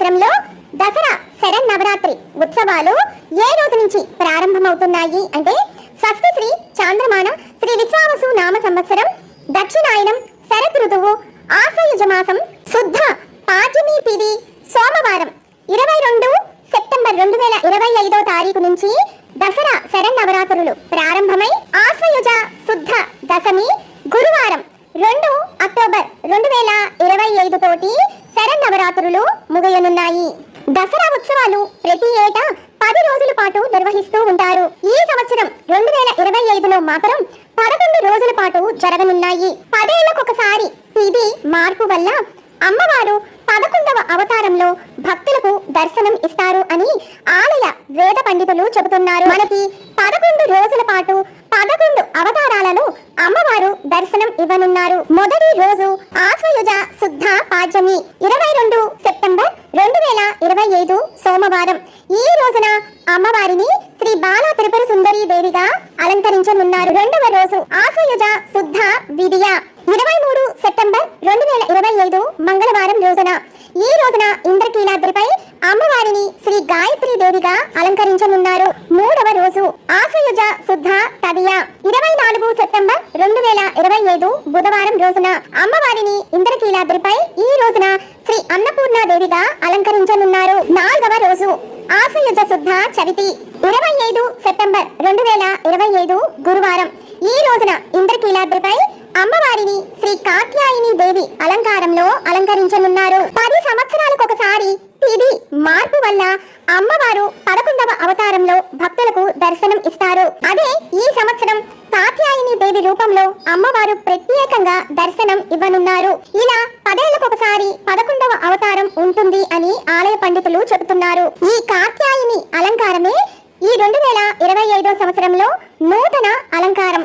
సంవత్సరంలో దసరా శరన్నవరాత్రి ఉత్సవాలు ఏ రోజు నుంచి ప్రారంభమవుతున్నాయి అంటే షష్ఠి శ్రీ చాంద్రమాన శ్రీ విశ్వావసు నామ సంవత్సరం దక్షిణాయనం శరత్ ఋతువు ఆశ్వయుజ మాసం శుద్ధ పాడ్యమి తిథి సోమవారం 22 సెప్టెంబర్ 2025 తారీఖు నుంచి దసరా శరన్నవరాత్రులు ప్రారంభమై ఆశ్వయుజ శుద్ధ దశమి గురువారం 2 అక్టోబర్ 2025 తోటి శరన్నవరాత్రులు ముగియనున్నాయి. దసరా ఉత్సవాలు ప్రతి ఏటా 10 రోజుల పాటు నిర్వహిస్తూ ఉంటారు. ఈ సంవత్సరం 2025లో మాత్రం 11 రోజుల పాటు జరగనున్నాయి. 10 ఏళ్లకొకసారి ఇది మార్పు వల్ల అమ్మవారు 11వ అవతారంలో భక్తులకు దర్శనం ఇస్తారు అని ఆలయ వేద పండితులు చెబుతున్నారు. మనకి 11 రోజుల పాటు 11 అవతారాలలో అమ్మవారు దర్శనం ఇవ్వనున్నారు. మొదటి రోజు ఆశ్వయుజ శుద్ధ పాడ్యమి 22 సెప్టెంబర్ 2025 సోమవారం. ఈ రోజున అమ్మవారిని శ్రీ బాలా త్రిపుర సుందరి దేవిగా అలంకరించనున్నారు. రెండవ రోజు ఆశ్వయుజ శుద్ధ విదియ 23 సెప్టెంబర్ 2025 మంగళవారం రోజున. ఈ రోజున ఇంద్రకీలాద్రిపై అమ్మవారిని శ్రీ గాయత్రి దేవిగా అలంకరించనున్నారు. మూడవ రోజు ఆశ్వయుజ శుద్ధ తదియ 24 సెప్టెంబర్ 2025 బుధవారం రోజున అమ్మవారిని ఇంద్రకీలాద్రిపై ఈ రోజున శ్రీ అన్నపూర్ణ దేవిగా అలంకరించనున్నారు. నాలుగవ రోజు ఆశ్వయుజ శుద్ధ చవితి 25 సెప్టెంబర్ 2025 గురువారం. ఈ రోజున ఇంద్రకీలాద్రిపై అమ్మవారిని శ్రీ కాత్యాయని దేవి అలంకారంలో అలంకరించనున్నారు. 10 సంవత్సరాలకొకసారి తిథి మార్పు వల్ల అమ్మవారు 11వ అవతారంలో భక్తులకు దర్శనం ఇస్తారు. అదే ఈ సంవత్సరం కాత్యాయని దేవి రూపంలో అమ్మవారు ప్రత్యేకంగా దర్శనం ఇవ్వనున్నారు. ఇలా 10 ఏళ్లకొకసారి 11వ అవతారం ఉంటుంది అని ఆలయ పండితులు చెబుతున్నారు. ఈ కాత్యాయని అలంకారమే ఈ 2025 సంవత్సరంలో నూతన అలంకారం.